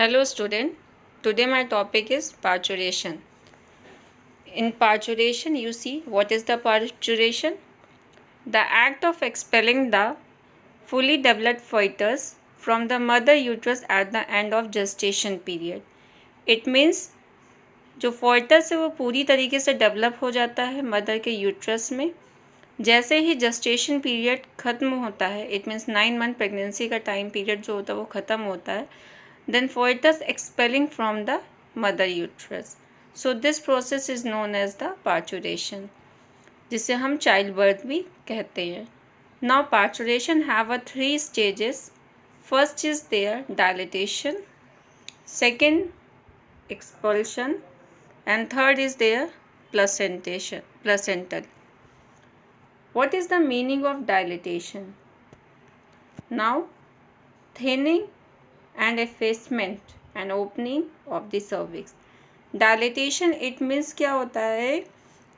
Hello student, today my topic is parturition. In parturition you see what is the parturition? The act of expelling the fully developed fetus from the mother uterus at the end of gestation period. It means जो fetus है वो पूरी तरीके से develop हो जाता है mother के यूट्रस में। जैसे ही जेस्टेशन पीरियड ख़त्म होता है, इट मीन्स 9 मंथ प्रेगनेंसी का टाइम पीरियड जो होता है वो ख़त्म होता है, then fetus expelling from the mother uterus. So this process is known as the parturition, जिसे हम चाइल्ड बर्थ भी कहते हैं. Now parturition have a 3 stages. First is their dilatation, second expulsion, and third is their placental. What is the meaning of dilatation? Now thinning and effacement and opening of the cervix. Dilatation it means क्या होता है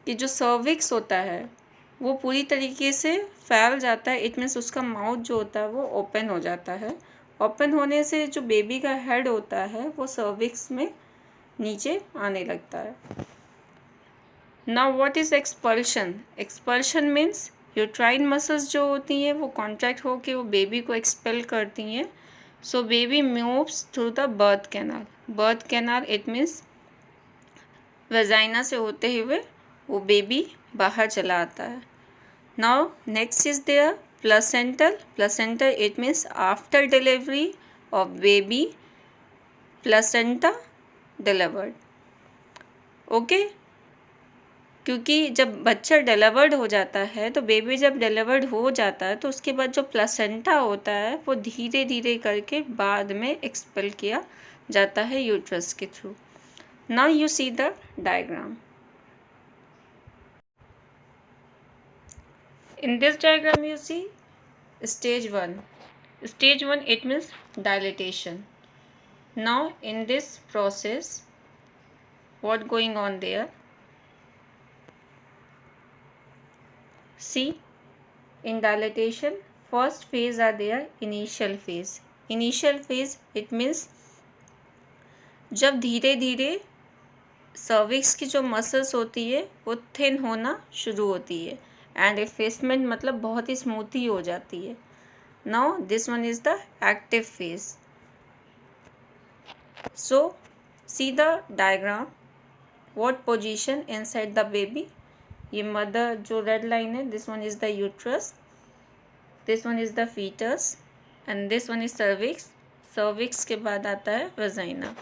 कि जो cervix होता है वो पूरी तरीके से फैल जाता है. इट मीन्स उसका माउथ जो होता है वो ओपन हो जाता है. ओपन होने से जो बेबी का हेड होता है वो सर्विक्स में नीचे आने लगता है. Now what is expulsion? Expulsion means uterine muscles जो होती हैं वो कॉन्ट्रैक्ट होकर वो बेबी को एक्सपेल करती हैं. So baby moves through the birth canal. Birth canal it means vagina से होते हुए वो बेबी बाहर चला आता है. Now next is their placental. Placental it means after delivery of baby placenta delivered. Okay? क्योंकि जब बच्चा डिलीवर्ड हो जाता है तो बेबी जब डिलीवर्ड हो जाता है तो उसके बाद जो प्लासेंटा होता है वो धीरे धीरे करके बाद में एक्सपेल किया जाता है यूट्रस के through. Now you see the diagram. In this diagram you see stage 1. Stage 1 it means dilatation. Now in this process what going on there? See, in dilatation, first phase are there, initial phase. Initial phase it means जब धीरे धीरे cervix की जो muscles होती है वो thin होना शुरू होती है एंड एफेसमेंट मतलब बहुत ही स्मूथी हो जाती है. Now this one is the active phase. So see the diagram. What position inside the baby? ये मदर जो रेड लाइन है this one is the uterus, this one is the foetus and this one is cervix. Cervix के बाद आता है vagina.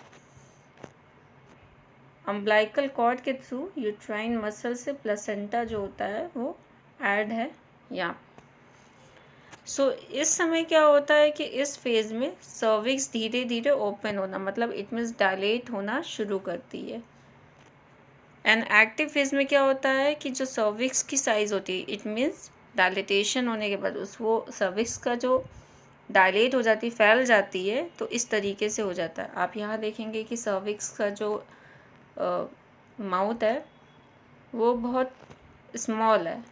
Umbilical cord के through uterine muscle से placenta जो होता है वो ऐड है यहाँ. सो इस समय क्या होता है कि इस फेज़ में सर्विक्स धीरे धीरे ओपन होना मतलब इट मीन्स डायलेट होना शुरू करती है. एंड एक्टिव फेज में क्या होता है कि जो सर्विक्स की साइज़ होती है इट मीन्स डायलिटेशन होने के बाद उस वो सर्विक्स का जो डायलेट हो जाती फैल जाती है तो इस तरीके से हो जाता है. आप यहाँ देखेंगे कि सर्विक्स का जो माउथ है वो बहुत स्मॉल है.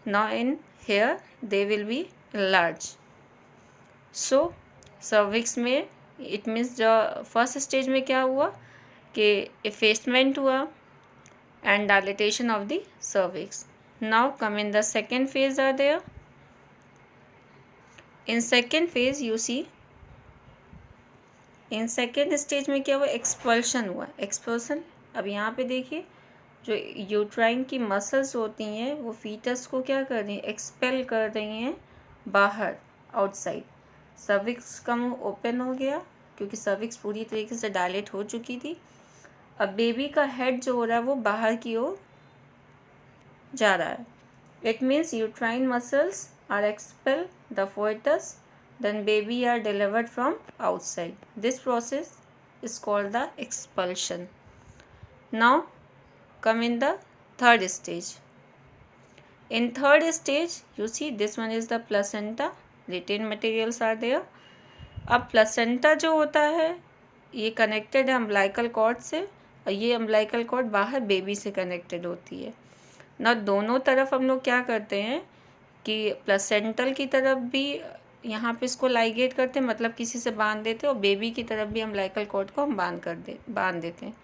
Now in here they will be large. So cervix में इट मीन्स जो फर्स्ट स्टेज में क्या हुआ कि इफेसमेंट हुआ and dilatation of the cervix. Now come in the second phase are there. In second phase you see in second stage में क्या हुआ? एक्सपल्शन हुआ. एक्सपल्शन अब यहाँ पे देखिए जो यूट्राइन की मसल्स होती हैं वो फीटस को क्या कर रही हैं? एक्सपेल कर रही हैं बाहर आउटसाइड. सर्विक्स का मुँह ओपन हो गया क्योंकि सर्विक्स पूरी तरीके से डायलेट हो चुकी थी. अब बेबी का हेड जो हो रहा है वो बाहर की ओर जा रहा है. It means uterine muscles are expel the fetus, then baby are delivered from outside. This process is called the expulsion. Now come in the third stage. In third stage you see this one is the placenta. Retain materials are there. अब placenta जो होता है ये connected है umbilical cord से और ये umbilical cord बाहर बेबी से कनेक्टेड होती है ना. दोनों तरफ हम लोग क्या करते हैं कि प्लेसेंटल की तरफ भी यहाँ पे इसको लाइगेट करते हैं, मतलब किसी से बांध देते हैं, और बेबी की तरफ भी अम्बिलिकल कॉर्ड को हम बांध देते हैं।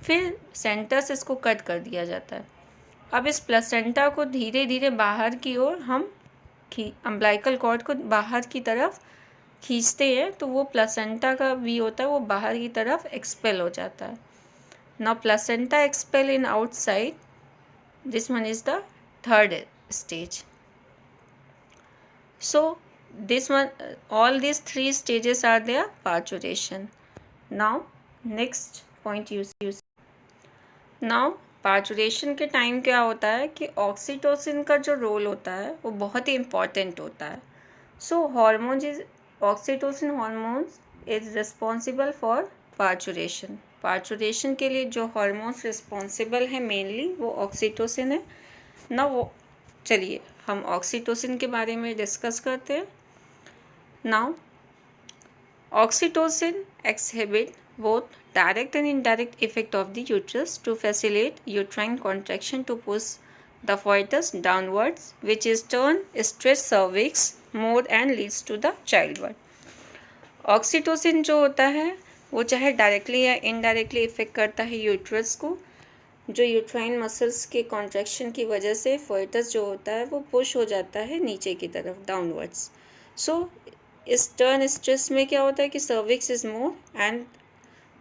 फिर सेंटर से इसको कट कर दिया जाता है। अब इस प्लेसेंटा को धीरे धीरे बाहर की ओर हम अम्बिलिकल कॉर्ड को बाहर की तरफ खींचते हैं, तो वो प्लेसेंटा का भी होता है, वो बाहर की तरफ एक्सपेल हो जाता है। Now placenta expel in outside, this one is the third stage. So this one, all these three stages are their parturition. Now next point you see. Now parturition के टाइम क्या होता है कि ऑक्सीटोसिन का जो रोल होता है वो बहुत ही इम्पॉर्टेंट होता है. So hormones is oxytocin hormones is responsible for parturition. Parturition के लिए जो हॉर्मोन्स रिस्पॉन्सिबल है मेनली वो ऑक्सीटोसिन है ना. वो चलिए हम ऑक्सीटोसिन के बारे में डिस्कस करते हैं. Now oxytocin exhibit both direct and indirect effect of the uterus to facilitate uterine contraction to push the fetus downwards, which is turn stretch cervix more and leads to the childbirth. Oxytocin जो होता है वो चाहे directly या indirectly effect करता है uterus को. जो यूट्राइन मसल्स के कॉन्ट्रैक्शन की वजह से fetus जो होता है वो पुश हो जाता है नीचे की तरफ डाउनवर्ड्स. सो इस टर्न स्ट्रेस में क्या होता है कि सर्विक्स इज मोर, एंड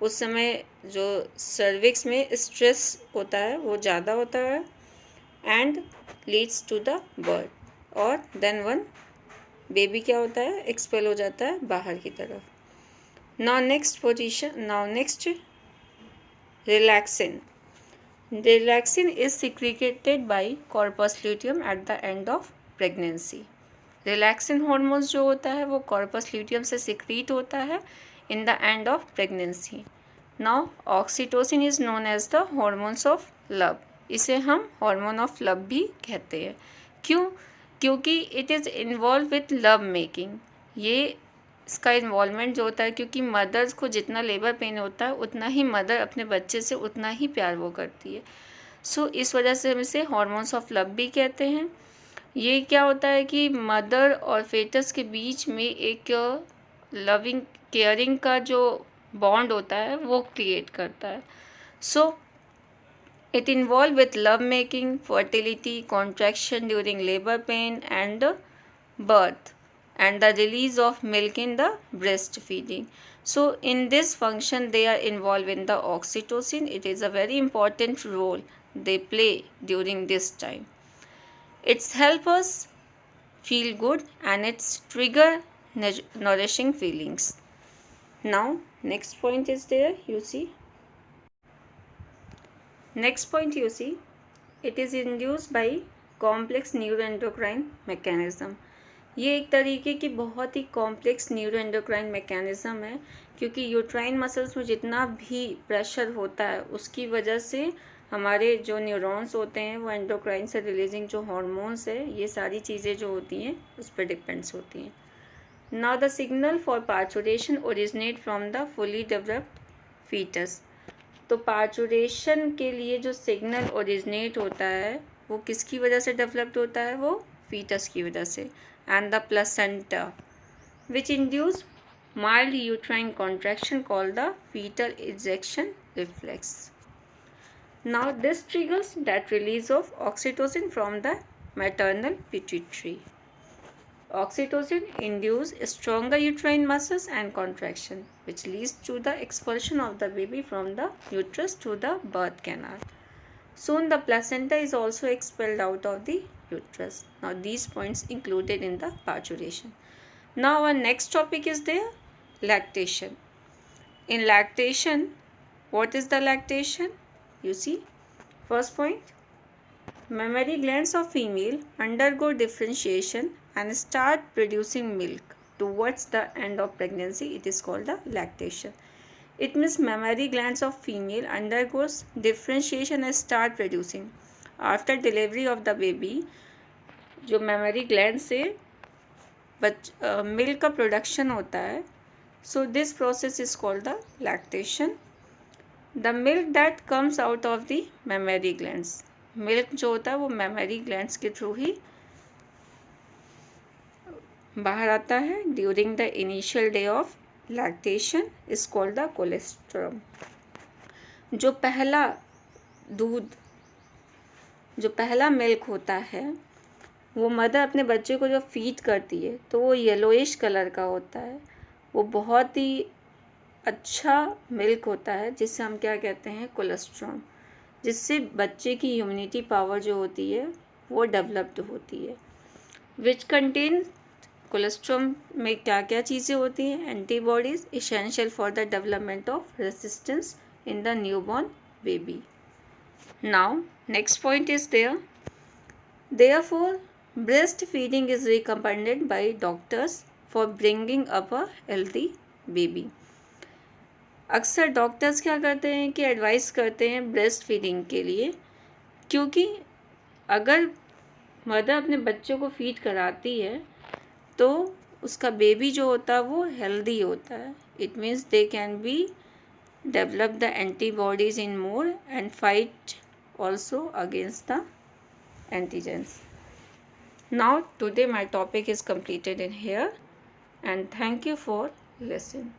उस समय जो सर्विक्स में स्ट्रेस होता है वो ज़्यादा होता है and leads to the birth, और देन वन बेबी क्या होता है एक्सपेल हो जाता है बाहर की तरफ. Now next position, now next relaxin. Relaxin is secreted by corpus luteum at the end of pregnancy. Relaxin hormones जो होता है वो कॉर्पस ल्यूटियम से सिक्रीट होता है in the end of pregnancy. Now oxytocin is known as the hormones of love. इसे हम hormone of love भी कहते हैं. क्यों? क्योंकि it is involved with love making. ये इसका इन्वॉल्वमेंट जो होता है, क्योंकि मदर्स को जितना लेबर पेन होता है उतना ही मदर अपने बच्चे से उतना ही प्यार वो करती है. सो इस वजह से हम इसे हॉर्मोन्स ऑफ लव भी कहते हैं. ये क्या होता है कि मदर और फेटस के बीच में एक लविंग केयरिंग का जो बॉन्ड होता है वो क्रिएट करता है. So it involve with love making, fertility, contraction during labour pain and birth, and the release of milk in the breastfeeding. So in this function they are involved in the oxytocin. It is a very important role they play during this time. It's help us feel good and it's trigger nourishing feelings. Now next point is there, you see. Next point you see, it is induced by complex neuroendocrine mechanism. ये एक तरीके की बहुत ही complex neuroendocrine mechanism है, क्योंकि uterine muscles में जितना भी प्रेशर होता है उसकी वजह से हमारे जो न्यूरॉन्स होते हैं वो एंडोक्राइन से रिलीजिंग जो हार्मोन्स है ये सारी चीज़ें जो होती हैं उस पर डिपेंड्स होती हैं. Now the signal for parturition originate from the fully developed foetus. तो पार्चुरेशन के लिए जो सिग्नल ओरिजिनेट होता है वो किसकी वजह से डेवलप्ड होता है, वो फीटस की वजह से, and the placenta, which induce mild uterine contraction called the fetal ejection reflex. Now this triggers that release of oxytocin from the maternal pituitary. Oxytocin induce stronger uterine muscles and contraction, which leads to the expulsion of the baby from the uterus to the birth canal. Soon the placenta is also expelled out of the uterus. Now these points included in the parturition. Now our next topic is there, lactation. In lactation, what is the lactation? You see, first point, mammary glands of female undergo differentiation and start producing milk towards the end of pregnancy. It is called the lactation. It means mammary glands of female undergoes differentiation and start producing. After delivery of the baby, जो memory gland से milk का production होता है, so this process is called the lactation. The milk that comes out of the mammary glands, milk जो होता है वो mammary glands के थ्रू ही बाहर आता है during the initial day of lactation is called the colostrum. जो पहला मिल्क होता है वो मदर अपने बच्चे को जो फीड करती है तो वो येलोइश कलर का होता है। वो बहुत ही अच्छा मिल्क होता है जिससे हम क्या कहते हैं, कोलेस्ट्रॉम, जिससे बच्चे की इम्यूनिटी पावर जो होती है वो डेवलप्ड होती है। विच कंटेन, कोलेस्ट्रॉम में क्या क्या चीज़ें होती हैं, antibodies essential for the development of resistance in the newborn baby. Now next point is therefore breastfeeding is recommended by doctors for bringing up a healthy baby। अक्सर doctors क्या करते हैं कि एडवाइस करते हैं ब्रेस्ट फीडिंग के लिए, क्योंकि अगर मदर अपने बच्चों को फीड कराती है तो उसका बेबी जो होता है वो हेल्दी होता है। It means they can be develop the antibodies in more and fight also against the antigens. Now today my topic is completed in here, and thank you for listening.